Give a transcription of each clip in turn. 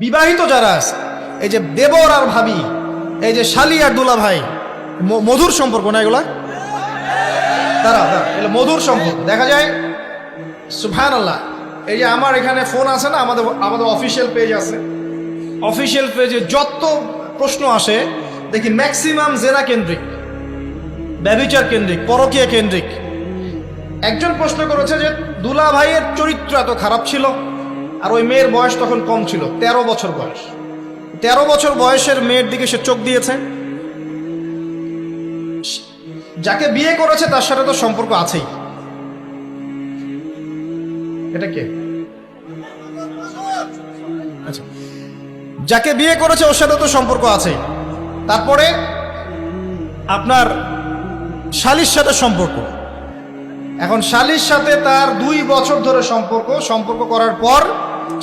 বিবাহিত যারা আছে, এই যে দেবর আর ভাবি, এই যে শালি আর দুলা ভাই, মধুর সম্পর্ক না এগুলা? তারা এগুলো মধুর সম্পর্ক। দেখা যায় সুবহানাল্লাহ, এই যে আমার এখানে ফোন আছে না, আমাদের অফিসিয়াল পেজ আছে, অফিসিয়াল পেজে যত প্রশ্ন আসে দেখি ম্যাক্সিমাম জেনা কেন্দ্রিক, ব্যভিচার কেন্দ্রিক, পরকীয়া কেন্দ্রিক। একজন প্রশ্ন করেছে যে দুলা ভাইয়ের চরিত্র এত খারাপ ছিল, আর ওই মেয়ের বয়স তখন কম ছিল, 13 বছর বয়স। 13 বছর বয়সের মেয়ের দিকে সে চোখ দিয়েছে। যাকে বিয়ে করেছে তার সাথে তো সম্পর্ক আছেই। এটা কে? আচ্ছা, যাকে বিয়ে করেছে ওর সাথে তো সম্পর্ক আছেই। তারপরে আপনার শালির সাথে সম্পর্ক। এখন শালির সাথে তার 2 বছর ধরে সম্পর্ক করার পর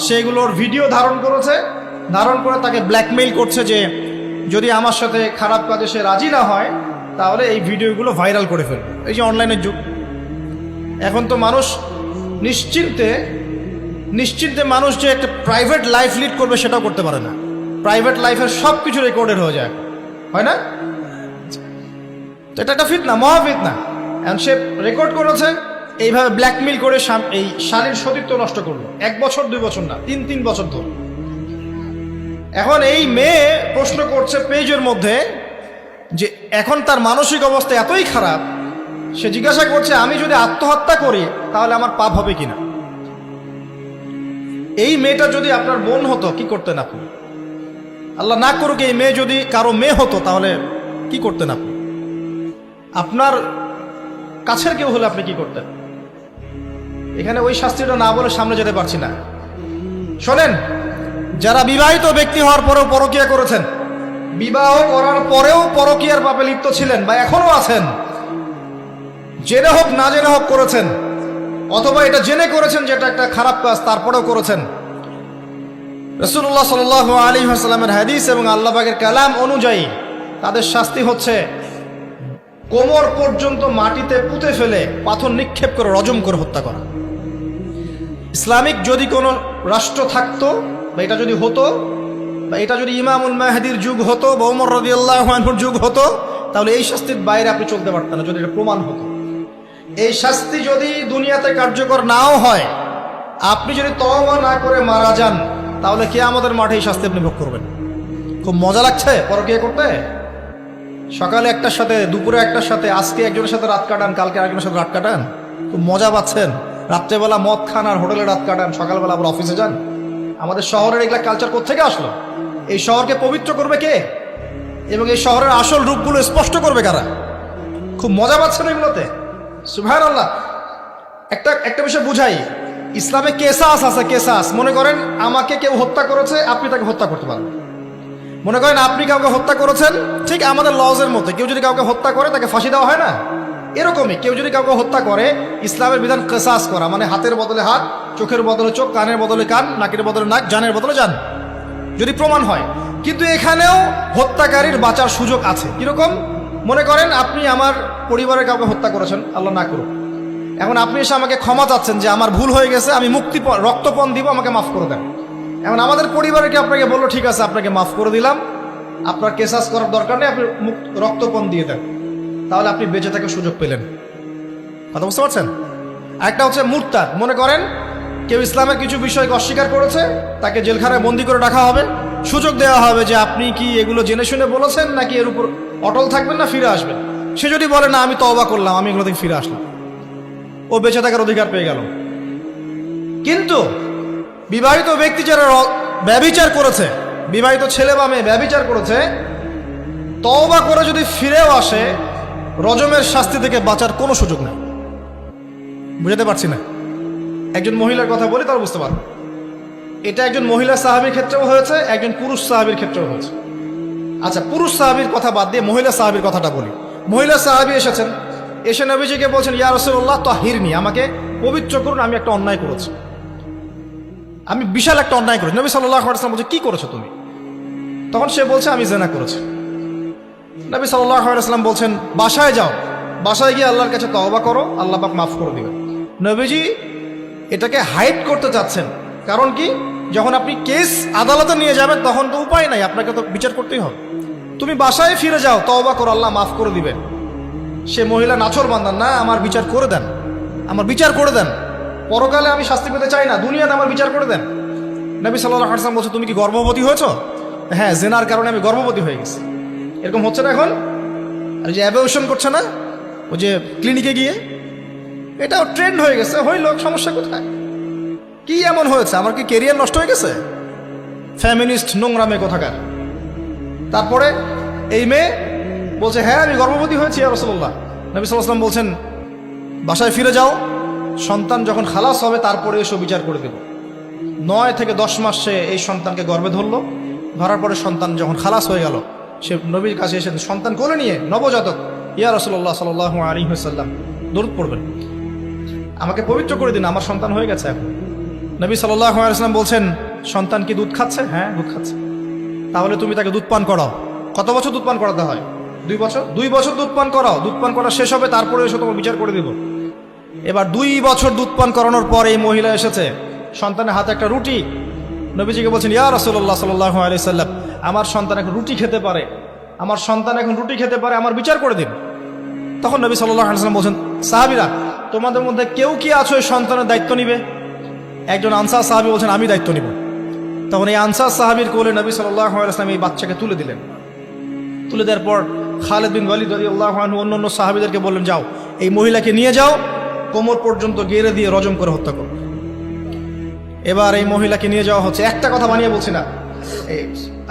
সেগুলোর ভিডিও ধারণ করেছে, ধারণ করে তাকে ব্ল্যাকমেইল করছে যে যদি আমার সাথে খারাপ কাজে সে রাজি না হয় তাহলে এই ভিডিওগুলো ভাইরাল করে ফেলবে। এই যে অনলাইনের যুগ, এখন তো মানুষ নিশ্চিন্তে মানুষ যে একটা প্রাইভেট লাইফ লিড করবে সেটাও করতে পারে না। প্রাইভেট লাইফের সব কিছু রেকর্ডেড হয়ে যায়, হয় না? তো এটা একটা ফিতনা, মহা ফিতনা। এখন সে রেকর্ড করেছে, এইভাবে ব্ল্যাকমেইল করে এই শালীর সতীত্ব নষ্ট করলো। 1 বছর 2 বছর না, 3 বছর ধরে। এখন এই মেয়ে প্রশ্ন করছে পেজের মধ্যে যে এখন তার মানসিক অবস্থা এতই খারাপ, সে জিজ্ঞাসা করছে আমি যদি আত্মহত্যা করি তাহলে আমার পাপ হবে কিনা। এই মেয়েটা যদি আপনার বোন হতো কি করতেন আপনি? আল্লাহ না করুক এই মেয়ে যদি কারো মেয়ে হতো তাহলে কি করতেন আপনি? আপনার কাছের কেউ হলে আপনি কি করতেন? এখানে ওই শাস্তিটা না বলে সামনে যেতে পারছি না। শোনেন, যারা বিবাহিত ব্যক্তি হওয়ার পরেও পরকীয়া করেছেন, বিবাহ করার পরেও পরকীয়ার পাপে লিপ্ত ছিলেন বা এখনো আছেন, জেনে হোক না জেনে হোক করেছেন, অথবা এটা জেনে করেছেন যেটা একটা খারাপ কাজ তারপরেও করেছেন, রাসূলুল্লাহ সাল্লাল্লাহু আলাইহি ওয়াসাল্লামের হাদিস এবং আল্লাহ পাকের কালাম অনুযায়ী তাদের শাস্তি হচ্ছে কোমর পর্যন্ত মাটিতে পুঁতে ফেলে পাথর নিক্ষেপ করে রজম করে হত্যা করা। ইসলামিক যদি কোনো রাষ্ট্র থাকতো বা এটা যদি হতো, বা এটা যদি ইমামুল মাহদির যুগ হতো বা ওমর রাদিয়াল্লাহু আনহুর যুগ হতো, তাহলে এই শাস্তির বাইরে আপনি চলতে পারতেন না যদি এটা প্রমাণ হতো। এই শাস্তি যদি দুনিয়াতে কার্যকর নাও হয়, আপনি যদি তওবা না করে মারা যান তাহলে কিয়ামতের মাঠে এই শাস্তি আপনি ভোগ করবেন। খুব মজা লাগছে পরকীয়া করতে? সকালে একটার সাথে, দুপুরে একটার সাথে, আজকে একজনের সাথে রাত কাটান, কালকে আরেকজনের সাথে রাত কাটান, খুব মজা পাচ্ছেন। রাত্রেবেলা মদ খান আর হোটেলে রাত কাটান, সকালবেলা আবার অফিসে যান। আমাদের শহরের এগুলা কালচার কোত্থেকে আসলো? এই শহরকে পবিত্র করবে কে এবং এই শহরের আসল রূপগুলো স্পষ্ট করবে কারা? খুব মজা পাচ্ছেন এগুলোতে। সুবহানাল্লাহ। একটা বিষয় বুঝাই, ইসলামে কেসাস আছে, কেসাস। মনে করেন আমাকে কেউ হত্যা করেছে, আপনি তাকে হত্যা করতে পারবেন। মনে করেন আপনি কাউকে হত্যা করেছেন, ঠিক আমাদের লজের মধ্যে কেউ যদি কাউকে হত্যা করে তাকে ফাঁসি দেওয়া হয় না, এরকমই কেউ যদি কাউকে হত্যা করে ইসলামের বিধান কেসাস করা, মানে হাতের বদলে হাত, চোখের বদলে চোখ, কানের বদলে কান, নাকের বদলে নাক, জানের বদলে জান, যদি প্রমাণ হয়। কিন্তু এখানেও হত্যাকারীর বাঁচার সুযোগ আছে। কিরকম? মনে করেন আপনি আমার পরিবারের কাউকে হত্যা করেছেন, আল্লাহ না করুক। এখন আপনি এসে আমাকে ক্ষমা চাচ্ছেন যে আমার ভুল হয়ে গেছে, আমি রক্তপণ দিব, আমাকে মাফ করে দেন। এখন আমাদের পরিবারে কি আপনাকে বললো ঠিক আছে আপনাকে মাফ করে দিলাম, আপনার কেসাস করার দরকার নেই, আপনি রক্তপণ দিয়ে দেন, তাহলে আপনি বেঁচে থাকার সুযোগ পেলেন। কথা বুঝতে পারছেন? একটা হচ্ছে মুরতাদ। মনে করেন কেউ ইসলামের কিছু বিষয়কে অস্বীকার করেছে, তাকে জেলখানায় বন্দি করে রাখা হবে, সুযোগ দেওয়া হবে যে আপনি কি এগুলো জেনে শুনে বলেছেন নাকি এর উপর অটল থাকবেন না ফিরে আসবেন। সে যদি বলে না আমি তওবা করলাম, আমি এগুলো থেকে ফিরে আসলাম, ও বেঁচে থাকার অধিকার পেয়ে গেল। কিন্তু বিবাহিত ব্যক্তি যারা ব্যভিচার করেছে, বিবাহিত ছেলে বা মেয়ে ব্যভিচার করেছে, তওবা করে যদি ফিরেও আসে, রজমের শাস্তি থেকে বাঁচার কোনো সুযোগ নেই। বুঝতে পারছি না? একজন মহিলার কথা বলি তারা বুঝতে পারবে। এটা একজন মহিলা সাহাবীর ক্ষেত্রেও হয়েছে, একজন পুরুষ সাহাবীর ক্ষেত্রেও হয়েছে। আচ্ছা, পুরুষ সাহাবীর কথা বাদ দিয়ে মহিলা সাহাবীর কথাটা বলি। মহিলা সাহাবী এসেছেন, এসে নবীজিকে বলছেন ইয়া রাসূলুল্লাহ তাহিরনি, আমাকে পবিত্র করুন, আমি একটা অন্যায় করেছি, আমি বিশাল একটা অন্যায় করেছি। নবী সাল্লাল্লাহু আলাইহি ওয়াসাল্লাম বলছে কি করেছো তুমি? তখন সে বলছে আমি জিনা করেছি। নবী সাল্লাল্লাহু আলাইহি ওয়াসাল্লাম বলছেন বাসায় যাও, বাসায় গিয়ে আল্লাহর কাছে তওবা করো, আল্লাহ পাক মাফ করে দিবেন। নবীজি এটাকে হাইড করতে চাচ্ছেন, কারণ কি? যখন আপনি কেস আদালতে নিয়ে যাবেন তখন তো উপায় নাই, আপনাকে তো বিচার করতেই হবে। তুমি বাসায় ফিরে যাও, তওবা করো, আল্লাহ মাফ করে দিবেন। সে মহিলা নাছর বান্দান, না আমার বিচার করে দেন, আমার বিচার করে দেন, পরকালে আমি শাস্তি পেতে চাই না, দুনিয়াতে আমার বিচার করে দেন। নবী সাল্লাল্লাহু আলাইহি ওয়াসাল্লাম বলছে, তুমি কি গর্ভবতী হয়েছো? হ্যাঁ, জেনার কারণে আমি গর্ভবতী হয়ে গেছি। এরকম হচ্ছে না এখন? আর যে অ্যাবর্শন করছে না ওই যে ক্লিনিকে গিয়ে, এটাও ট্রেন্ড হয়ে গেছে। হইল, সমস্যা কোথায়? কি এমন হয়েছে? আমার কি কেরিয়ার নষ্ট হয়ে গেছে? ফ্যামিনিস্ট নোংরা মেয়ে কোথাকার। তারপরে এই মেয়ে বলছে, হ্যাঁ আমি গর্ভবতী হয়েছি ইয়া রাসূলুল্লাহ। নবী সাল্লাল্লাহু আলাইহি ওয়াসাল্লাম বলছেন, বাসায় ফিরে যাও, সন্তান যখন খালাস হবে তারপরে এসব বিচার করে দেব। 9 থেকে 10 মাস সে এই সন্তানকে গর্ভে ধরলো। ধরার পরে সন্তান যখন খালাস হয়ে গেল, সে নবীর কাছে এসে সন্তান কোলে নিয়ে, নবজাতক, ইয়া রাসূলুল্লাহ সাল্লাল্লাহু আলাইহি ওয়াসাল্লাম দরুদ পড়বেন, আমাকে পবিত্র করে দিন, আমার সন্তান হয়ে গেছে এখন। নবী সাল্লাল্লাহু আলাইহি ওয়াসাল্লাম বলছেন, সন্তান কি দুধ খাচ্ছে? হ্যাঁ, দুধ খাচ্ছে। তাহলে তুমি তাকে দুধ পান করাও। কত বছর দুধ পান করাতে হয়? 2 বছর। 2 বছর দুধ পান করাও, দুধ পান করা শেষ হবে তারপরে এসে তোমার বিচার করে দিব। এবার 2 বছর দুধ পান করানোর পর এই মহিলা এসেছে, সন্তানের হাতে একটা রুটি। নবীজিকে বলছেন, ইয়া রাসূলুল্লাহ সাল্লাল্লাহু আলাইহি ওয়াসাল্লাম, আমার সন্তান এখন রুটি খেতে পারে, আমার সন্তান এখন রুটি খেতে পারে, আমার বিচার করে দিন। তখন নবী সাল্লাল্লাহু আলাইহি ওয়াসাল্লাম বলছেন, সাহাবীরা, তোমাদের মধ্যে কেউ কি আছো এই সন্তানের দায়িত্ব নিবে? একজন আনসার সাহাবী বলছেন, আমি দায়িত্ব নিব। তখন এই আনসার সাহাবীর কোলে নবী সাল্লাল্লাহু আলাইহি ওয়াসাল্লাম এই বাচ্চাকে তুলে দিলেন। তুলে দেওয়ার পর খালিদ বিন ওয়ালিদ রাদিয়াল্লাহু আনহু অন্যান্য সাহাবীদেরকে বললেন, যাও এই মহিলাকে নিয়ে যাও, কোমর পর্যন্ত গেড়ে দিয়ে রজম করে হত্যা করো। এবার এই মহিলাকে নিয়ে যাওয়া হচ্ছে। একটা কথা বানিয়ে বলছি না,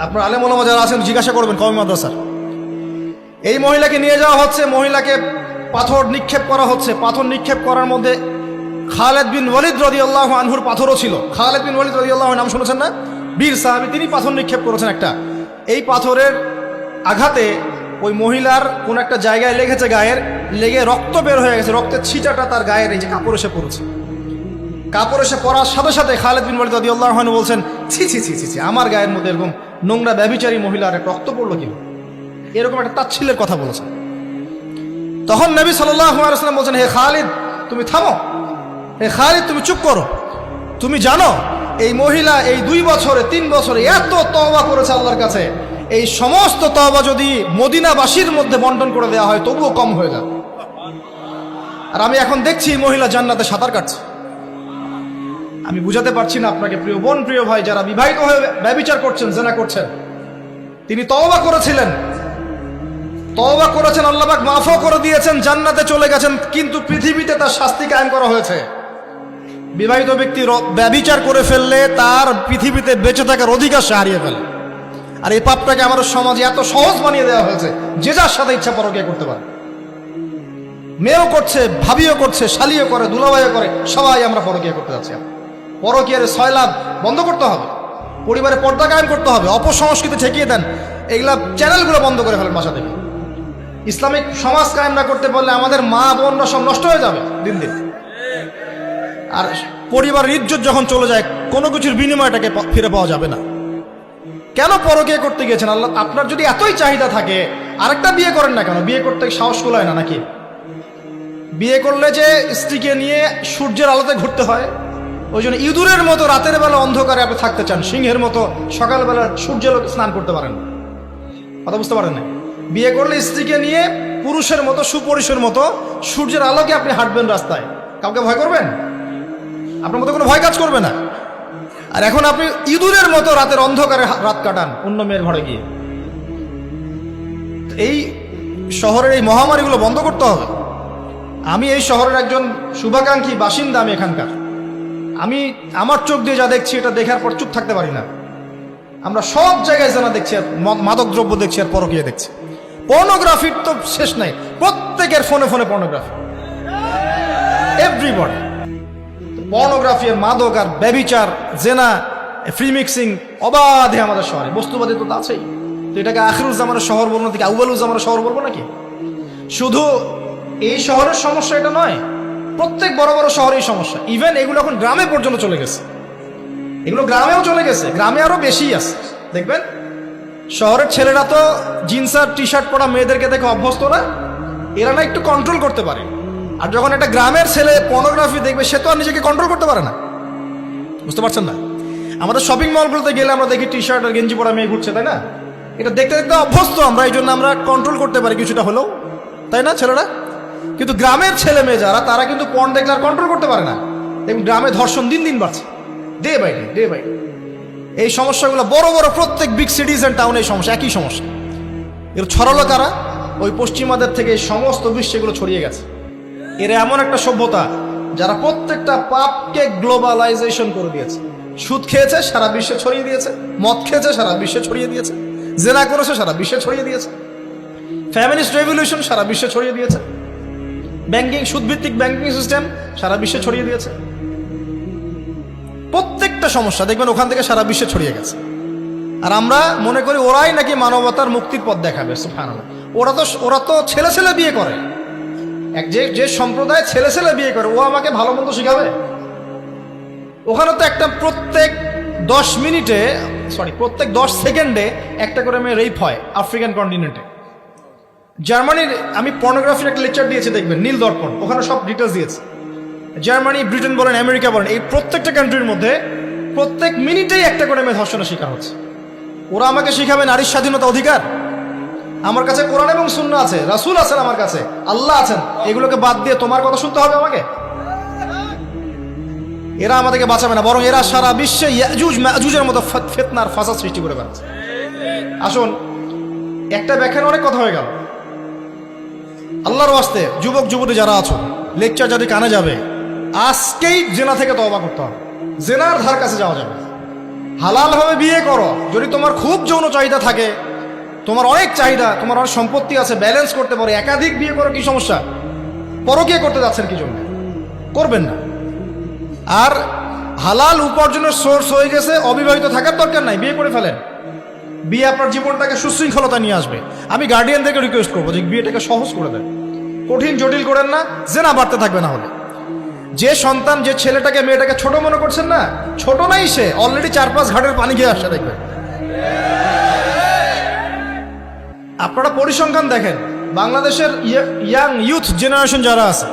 আপনার আলেম ওলামা যারা আছেন জিজ্ঞাসা করবেন কওমি মাদ্রাসার। এই মহিলাকে নিয়ে যাওয়া হচ্ছে, মহিলাকে পাথর নিক্ষেপ করা হচ্ছে। পাথর নিক্ষেপ করার মধ্যে খালিদ বিন ওয়ালিদ রাদিয়াল্লাহু আনহুর পাথরও ছিল। খালিদ বিন ওয়ালিদ রাদিয়াল্লাহু আনহু নাম শুনেছেন না? বীর সাহাবী, তিনি পাথর নিক্ষেপ করেছেন একটা। এই পাথরের আঘাতে ওই মহিলার কোন একটা জায়গায় লেগেছে, গায়ের লেগে রক্ত বের হয়ে গেছে। রক্তের ছিটাটা তার গায়ের এই যে কাপড় এসে পড়েছে। কাপড় এসে পড়ার সাথে সাথে খালিদ বিন ওয়ালিদ রাদিয়াল্লাহু আনহু বলছেন, ছি ছি ছি ছি ছি, আমার গায়ের মধ্যে এরকম নোংরা ব্যভিচারী মহিলার রক্ত পড়লো কি? এরকম একটা তাচ্ছিল্যের কথা বলেছেন। তখন নবী সাল্লাল্লাহু আলাইহি ওয়াসাল্লাম বলছেন, হে খালিদ তুমি থামো, হে খালিদ তুমি চুপ করো। তুমি জানো এই মহিলা এই 2 বছরে 3 বছরে এত তওবা করেছে আল্লাহর কাছে, এই সমস্ত তওবা যদি মদিনাবাসীর মধ্যে বন্টন করে দেওয়া হয় তবুও কম হয়ে যাবে। আর আমি এখন দেখছি মহিলা জান্নাতে সাঁতার কাটছে। আমি বুঝাতে পারছি না আপনাকে প্রিয় বোন, প্রিয় ভাই, যারা বিবাহিত হয়ে ব্যভিচার করছেন, জিনা করছেন, তিনি তওবা করেছিলেন, তওবা করেছেন, আল্লাহ পাক মাফও করে দিয়েছেন, জান্নাতে চলে গেছেন, কিন্তু পৃথিবীতে তার শাস্তি কায়েম করা হয়েছে। বিবাহিত ব্যক্তি ব্যভিচার করে ফেললে তার পৃথিবীতে বেঁচে থাকার অধিকার সে হারিয়ে ফেলে। আর এই পাপটাকে আমাদের সমাজে এত সহজ বানিয়ে দেওয়া হয়েছে, যে যার সাথে ইচ্ছা পরকীয়া করতে পারে। মেয়েও করছে, ভাবিও করছে, শালিও করে, দুলাভাইও করে, সবাই আমরা পরকীয়া করতে যাচ্ছি। পরকীয়ার সয়লাভ বন্ধ করতে হবে, পরিবারে পর্দা কায়েম করতে হবে, অপসংস্কৃতি ঠেকিয়ে দেন, এগুলা চ্যানেলগুলো বন্ধ করে ফেলেন বাসা থেকে। ইসলামিক সমাজ কায়েম না করতে পারলে আমাদের মা বোনরা সব নষ্ট হয়ে যাবে দিন দিন। আর পরিবারের ইজ্জত যখন চলে যায়, কোনো কিছুর বিনিময়টাকে ফিরে পাওয়া যাবে না। কেন পরকীয়া করতে গিয়েছেন? আল্লাহ, আপনার যদি এতই চাহিদা থাকে আরেকটা বিয়ে করেন না কেন? বিয়ে করতে সাহস কুলায় না নাকি? বিয়ে করলে যে স্ত্রীকে নিয়ে সূর্যের আলোতে ঘুরতে হয়, ওই জন্য ইঁদুরের মতো রাতের বেলা অন্ধকারে আপনি থাকতে চান, সিংহের মতো সকালবেলা সূর্যের আলোকে স্নান করতে পারেন না। কথা বুঝতে পারেন না? বিয়ে করলে স্ত্রীকে নিয়ে পুরুষের মতো, সুপুরুষের মতো সূর্যের আলোকে আপনি হাঁটবেন রাস্তায়, কাউকে ভয় করবেন? আপনার মতো কোনো ভয় কাজ করবে না। আর এখন আপনি ইঁদুরের মতো রাতের অন্ধকারে রাত কাটান অন্য মেয়ের ঘরে গিয়ে। এই শহরের এই মহামারীগুলো বন্ধ করতে হবে। আমি এই শহরের একজন শুভাকাঙ্ক্ষী বাসিন্দা, আমি এখানকার। আমি আমার চোখ দিয়ে যা দেখছি, এটা দেখার পর চুপ থাকতে পারি না। আমরা সব জায়গায় জানা দেখছি, আর মাদক দ্রব্য দেখছি, আর পরকীয়া দেখছি। পর্নোগ্রাফির তো শেষ নাই, প্রত্যেকের ফোনে ফোনে পর্নোগ্রাফি, এভরিবডি পর্নোগ্রাফি, মাদক আর ব্যভিচার, জেনা, ফ্রি মিক্সিং অবাধে আমাদের শহরে। বস্তুবাদী তো আছেই। তো এটাকে আখিরুজ্জামানের শহর বলবো নাকি আউয়ালুজ্জামানের শহর বলবো নাকি? শুধু এই শহরের সমস্যা এটা নয়, প্রত্যেক বড় বড় শহরেই সমস্যা। ইভেন এগুলো এখন গ্রামে পর্যন্ত চলে গেছে, এগুলো গ্রামেও চলে গেছে, গ্রামে আরো বেশি আছে। দেখবেন শহরের ছেলেরা তো জিন্স আর টি শার্ট পরা মেয়েদেরকে দেখে অভ্যস্ত না, এরা না একটু কন্ট্রোল করতে পারে। আর যখন একটা গ্রামের ছেলে পর্নোগ্রাফি দেখবে, সে তো আর নিজেকে কন্ট্রোল করতে পারে না। বুঝতে পারছেন না? আমাদের শপিং মলগুলোতে গেলে আমরা দেখি টি শার্ট আর গেঞ্জি পরা মেয়ে ঘুরছে, তাই না? এটা দেখতে দেখতে অভ্যস্ত আমরা, এই জন্য আমরা কন্ট্রোল করতে পারি কিছুটা হলেও, তাই না ছেলেরা? কিন্তু গ্রামের ছেলে মেয়ে যারা, তারা কিন্তু পর্ন দেখলে আর কন্ট্রোল করতে পারে না। এবং গ্রামে ধর্ষণ দিন দিন বাড়ছে, ডে বাই ডে। এই সমস্যাগুলো বড় বড় প্রত্যেক বিগ সিটিজ অ্যান্ড টাউনে এই সমস্যা, একই সমস্যা। এর ছড়ালো কারা? ওই পশ্চিমাদের থেকে সমস্ত বিশ্বে এগুলো ছড়িয়ে গেছে। এর এমন একটা সভ্যতা যারা প্রত্যেকটা পাপকে গ্লোবালাইজেশন করে দিয়েছে। সুদ খেয়েছে, সারা বিশ্বে ছড়িয়ে দিয়েছে। মদ খেয়েছে, সারা বিশ্বে ছড়িয়ে দিয়েছে। জেনা করেছে, সারা বিশ্বে ছড়িয়ে দিয়েছে। ফ্যামিলিস্ট রেভলিউশন সারা বিশ্বে ছড়িয়ে দিয়েছে। ব্যাংকিং, সুদভিত্তিক ব্যাংকিং সিস্টেম সারা বিশ্বে ছড়িয়ে দিয়েছে। প্রত্যেকটা সমস্যা দেখবেন ওখান থেকে সারা বিশ্বে ছড়িয়ে গেছে। আর আমরা মনে করি ওরাই নাকি মানবতার মুক্তির পথ দেখাবে। সুবহানাল্লাহ। ওরা তো ছেলে ছেলে বিয়ে করে। যে সম্প্রদায় ছেলে ছেলে বিয়ে করে, ও আমাকে ভালো মন্দ শিখাবে? ওখানে তো একটা প্রত্যেক 10 সেকেন্ডে একটা করে মেয়ে রেপ হয় আফ্রিকান কন্টিনেন্টে। জার্মানির, আমি পর্নোগ্রাফির একটা লেকচার দিয়েছি, দেখবেন নীল দর্পণ, ওখানে সব ডিটেলস দিয়েছে। জার্মানি, ব্রিটেন বলেন, আমেরিকা বলেন, এই প্রত্যেকটা কান্ট্রির মধ্যে প্রত্যেক মিনিটেই একটা করে মেয়ে ধর্ষণের শিকার হচ্ছে। ওরা আমাকে শিখাবে নারীর স্বাধীনতা, অধিকার? আমার কাছে কোরআন এবং সুন্নাহ আছে, রাসূল আছেন, আমার কাছে আল্লাহ আছেন। এগুলোকে বাদ দিয়ে তোমার কথা শুনতে হবে আমাকে? এরা আমাদেরকে বাঁচাবে না, বরং এরা সারা বিশ্বে ইয়াজুজ মাজুজের মতো ফিতনার ফাসাদ সৃষ্টি করে বেড়াচ্ছে। আসুন, একটা ব্যাখ্যার অনেক কথা হয়ে গেল। আল্লাহর ওয়াস্তে যুবক যুবতী যারা আছো, লেকচার যাদের কানে যাবে, আজকেই জেনা থেকে তওবা করতে হবে। জেনার ধার কাছে যাওয়া যাবে। হালালভাবে বিয়ে করো। যদি তোমার খুব যৌন চাহিদা থাকে, তোমার অনেক চাহিদা, তোমার অনেক সম্পত্তি আছে, ব্যালেন্স করতে পারো, একাধিক বিয়ে করো, কি সমস্যা? পরকীয়া করতে যাচ্ছেন কি জন্য? করবেন না। আর হালাল উপার্জনের সোর্স হয়ে গেছে, অবিবাহিত থাকার দরকার নাই, বিয়ে করে ফেলেন। বিয়ে আপনার জীবনটাকে সুশৃঙ্খলতা নিয়ে আসবে। আমি গার্ডিয়ানদেরকে রিকোয়েস্ট করবো যে বিয়েটাকে সহজ করে দেন, কঠিন জটিল করেন না, জেনা বাড়তে থাকবে। না হলে যে সন্তান, যে ছেলেটাকে মেয়েটাকে ছোট মনে করছেন না, ছোট নাই, সে অলরেডি 4-5 ঘাটের পানি খেয়ে আসছে, দেখবেন। আপনারা পরিসংখ্যান দেখেন, বাংলাদেশের ইয়াং ইউথ জেনারেশন যারা আছে,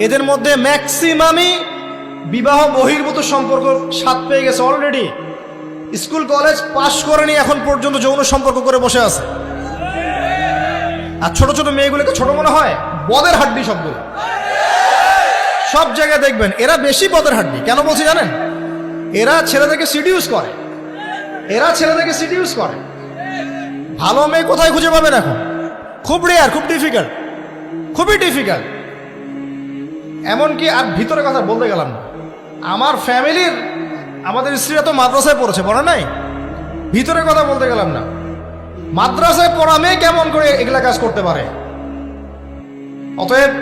এদের মধ্যে ম্যাক্সিমামই বিবাহ বহির্ভূত সম্পর্ক স্বাদ পেয়ে গেছে অলরেডি। স্কুল কলেজ পাশ করেনি, এখন পর্যন্ত যৌন সম্পর্ক করে বসে আছে। আর ছোট ছোট মেয়েগুলোকে ছোট মনে হয়, বদের হাড্ডি সবগুলো। সব জায়গায় দেখবেন এরা বেশি বদের হাড্ডি। কেন বলছি জানেন? এরা ছেলেদেরকে সিডিউস করে। ভালো মেয়ে কোথায় খুঁজে পাবেন এখন? খুব রেয়ার, খুবই ডিফিকাল্ট। এমনকি আর ভিতরে কথা বলতে গেলাম না, আমার ফ্যামিলির, আমাদের স্ত্রীরা তো মাদ্রাসায় পড়েছে, পড়ে নাই? ভিতরে কথা বলতে গেলাম না, মাদ্রাসায় পড়া মেয়ে কেমন করে এগুলা কাজ করতে পারে? অতএব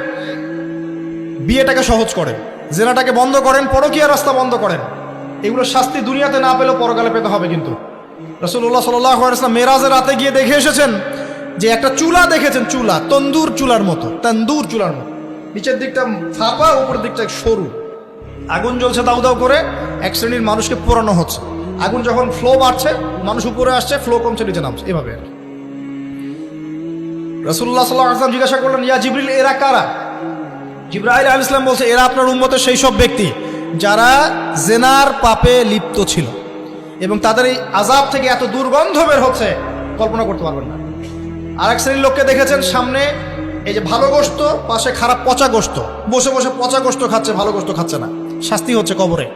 বিয়েটাকে সহজ করেন, জেনাটাকে বন্ধ করেন, পরকীয়ার রাস্তা বন্ধ করেন। এগুলো শাস্তি দুনিয়াতে না পেলেও পরকালে পেতে হবে। কিন্তু রাসূলুল্লাহ সাল্লাল্লাহু আলাইহি ওয়াসাল্লাম মেরাজের রাতে গিয়ে দেখে এসেছেন যে একটা চুলা দেখেছেন, চুলা তন্দুর চুলার মতো, নিচের দিকটা ফাঁপা, উপরের দিকটা সরু, আগুন জ্বলছে দাউ দাউ করে, এক শ্রেণীর মানুষকে পোড়ানো হচ্ছে। আগুন যখন ফ্লো বাড়ছে, মানুষ উপরে আসছে, ফ্লো কমছে, নিচে নামছে, এভাবে। রাসূলুল্লাহ সাল্লাল্লাহু আলাইহি ওয়াসাল্লাম জিজ্ঞাসা করলেন, ইয়া জিবরিল, এরা কারা? জিবরাইল আলাইহিস সালাম বলছে, এরা আপনার উম্মতের সেই সব ব্যক্তি যারা জেনার পাপে লিপ্ত ছিল, এবং তাদের এই আযাব থেকে এত দুর্গন্ধ বের হচ্ছে কল্পনা করতে পারবেন না। আরেক শ্রেণীর লোককে দেখেছেন, সামনে এই যে ভালো গোশত, পাশে খারাপ পচা গোশত, বসে বসে পচা গোশত খাচ্ছে, ভালো গোশত খাচ্ছে না, শাস্তি হচ্ছে কবরে,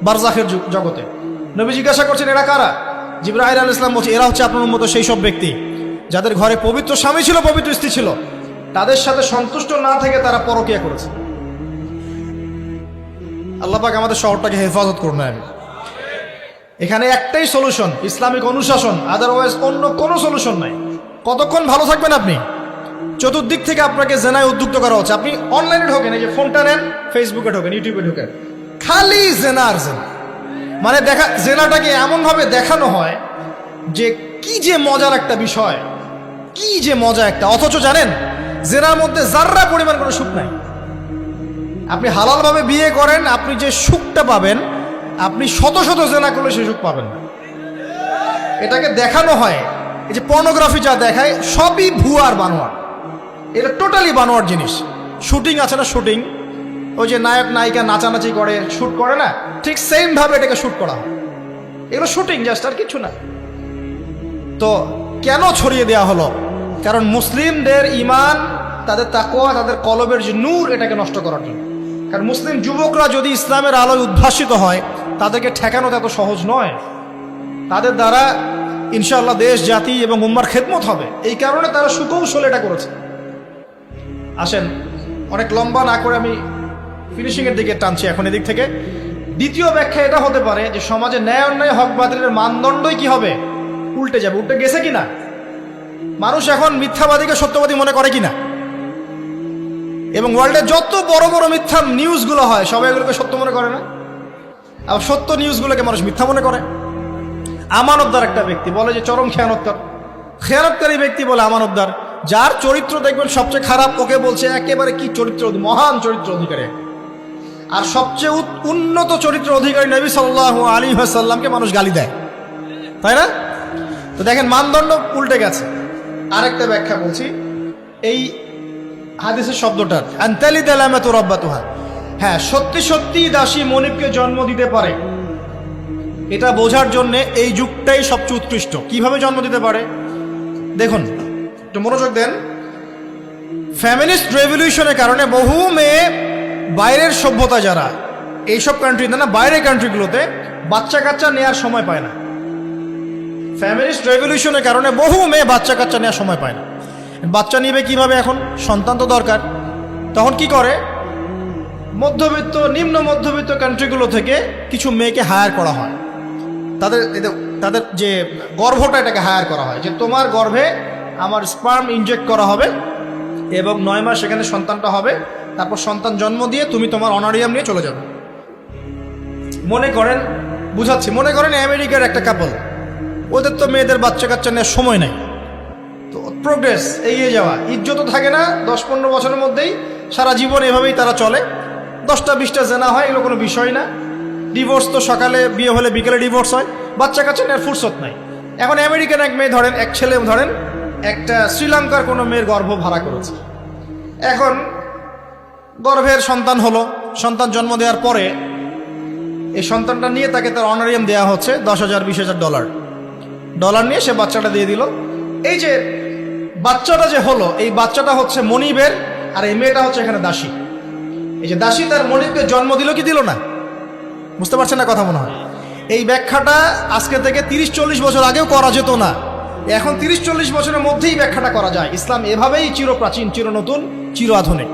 বারজাখের জগতে। নবী জিজ্ঞাসা করছেন, এরা কারা? জিবরাইল আলাইহিস সালাম বলছে, এরা হচ্ছে আপনার উম্মতের সেই সব ব্যক্তি যাদের ঘরে পবিত্র স্বামী ছিল, পবিত্র স্ত্রী ছিল, তাদের সাথে সন্তুষ্ট না থেকে তারা পরকীয়া করেছে। আল্লাহ পাক আমাদের শহরটাকে হেফাজত করুন। এখানে একটাই সলিউশন, ইসলামিক অনুশাসন, আদারওয়াইজ অন্য কোনো সলিউশন নাই। কতক্ষণ ভালো থাকবেন আপনি? চতুর্দিক থেকে আপনাকে জেনায় উদ্যুক্ত করা হচ্ছে। আপনি অনলাইনে ঢোকেন, এই যে ফোনটা নেন, ফেসবুকে ঢোকেন, ইউটিউবে ঢোকেন, খালি জেনা আর জেনা। মানে জেনাটাকে এমনভাবে দেখানো হয় যে কি যে মজার একটা বিষয়, কি যে মজা একটা। অথচ জানেন, জেনার মধ্যে যার্রা পরিমাণ কোনো সুখ নাই। আপনি হালালভাবে বিয়ে করেন, আপনি যে সুখটা পাবেন, আপনি শত শত জেনা করলে সেই সুখ পাবেন না। এটাকে দেখানো হয়, এই যে পর্নোগ্রাফি যা দেখায়, সবই ভুয়ার বানোয়ার। এটা টোটালি বানোয়ার জিনিস। শুটিং আছে না, শুটিং, ওই যে নায়ক নায়িকা নাচানাচি করে, শ্যুট করে না, ঠিক সেম ভাবে এটাকে শ্যুট করা হয়। এগুলো শুটিং জাস্ট, আর কিছু না। তো কেন ছড়িয়ে দেওয়া হলো? কারণ মুসলিমদের ইমান, তাদের তাকওয়া, তাদের কলবের যে নূর, এটাকে নষ্ট করার জন্য। কারণ মুসলিম যুবকরা যদি ইসলামের আলোয় উদ্ভাসিত হয়, তাদেরকে ঠেকানো এত সহজ নয়। তাদের দ্বারা ইনশাআল্লাহ দেশ, জাতি এবং উম্মার খেদমত হবে। এই কারণে তারা সুকৌশল এটা করেছে। আসেন, অনেক লম্বা না করে আমি ফিনিশিংয়ের দিকে টানছি এখন এদিক থেকে। দ্বিতীয় ব্যাখ্যা এটা হতে পারে যে সমাজে ন্যায় অন্যায়, হক বাতিলের মানদণ্ডই কি হবে? উল্টে যাবে। উল্টে গেছে কিনা? মানুষ এখন মিথ্যাবাদীকে সত্যবাদী মনে করে কিনা? এবং ওয়ার্ল্ডে যত বড় বড় মিথ্যা নিউজগুলো হয়, সবাই এগুলোকে সত্য মনে করে না। আবার সত্য নিউজগুলোকে মানুষ মিথ্যা মনে করে। আমানতদার একটা ব্যক্তি বলে যে চরম খেয়ানতকার, খেয়ানতকারী ব্যক্তি বলে আমানতদার। যার চরিত্র দেখবেন সবচেয়ে খারাপ, ওকে বলছে একেবারে কি চরিত্র, মহান চরিত্র অধিকারী। আর সবচেয়ে উন্নত চরিত্র অধিকারী নবী সাল্লাল্লাহু আলাইহি ওয়াসাল্লামকে মানুষ গালি দেয়, তাই না? তো দেখেন, মানদণ্ড উল্টে গেছে। আরেকটা ব্যাখ্যা বলছি এই হাদিসের শব্দটার, আনতালি দালামাতু রাব্বাতুহা। হ্যাঁ, সত্যি সত্যি দাসী মনিবকে জন্ম দিতে পারে, এটা বোঝার জন্য এই যুগটাই সবচেয়ে উৎকৃষ্ট। কিভাবে জন্ম দিতে পারে দেখুন, একটু মনোযোগ দেন। ফ্যামিলিস্ট রেভলিউশনের কারণে বহু মেয়ে বাইরের সভ্যতা, যারা এইসব কান্ট্রিতে না, বাইরের কান্ট্রিগুলোতে বাচ্চা কাচ্চা নেওয়ার সময় পায় না। ফ্যামিলিস্ট রেভলিউশনের কারণে বহু মেয়ে বাচ্চা কাচ্চা নেওয়ার সময় পায় না। বাচ্চা নিবে কিভাবে? এখন সন্তান তো দরকার। তখন কি করে? মধ্যবিত্ত, নিম্ন মধ্যবিত্ত কান্ট্রিগুলো থেকে কিছু মেয়েকে হায়ার করা হয়। তাদের যে গর্ভটা, এটাকে হায়ার করা হয়, যে তোমার গর্ভে আমার স্পার্ম ইনজেক্ট করা হবে এবং 9 মাস সেখানে সন্তানটা হবে। তারপর সন্তান জন্ম দিয়ে তুমি তোমার অনারিয়াম নিয়ে চলে যাবে। মনে করেন, বুঝাচ্ছি, মনে করেন আমেরিকার একটা কাপল, ওদের তো মেয়েদের বাচ্চা কাচ্চা নেওয়ার সময় নেই। তো প্রোগ্রেস, এগিয়ে যাওয়া, ইজ্জতও থাকে না। 10-15 বছরের মধ্যেই সারা জীবন এভাবেই তারা চলে। 10টা-20টা জেনা হয়, এগুলো কোনো বিষয় না। ডিভোর্স তো সকালে বিয়ে হলে বিকেলে ডিভোর্স হয়। বাচ্চা কাচ্চা নেওয়ার ফুরসত নাই। এখন আমেরিকান এক মেয়ে ধরেন, এক ছেলে ধরেন, একটা শ্রীলঙ্কার কোনো মেয়ের গর্ভ ভাড়া করেছে। এখন গর্ভের সন্তান হলো। সন্তান জন্ম দেওয়ার পরে এই সন্তানটা নিয়ে তাকে তার অনারিয়াম দেওয়া হচ্ছে $10,000-20,000 ডলার নিয়ে সে বাচ্চাটা দিয়ে দিল। এই যে বাচ্চাটা যে হলো, এই বাচ্চাটা হচ্ছে মনিবের, আর এই মেয়েটা হচ্ছে এখানে দাসী। এই যে দাসী তার মনিবকে জন্ম দিল কি দিল না? বুঝতে পারছেন না কথা মনে হয়? এই ব্যাখ্যাটা আজকে থেকে 30-40 বছর আগেও করা যেত না। এখন 30-40 বছরের মধ্যেই ব্যাখ্যাটা করা যায়। ইসলাম এভাবেই চিরপ্রাচীন, চির নতুন, চির আধুনিক।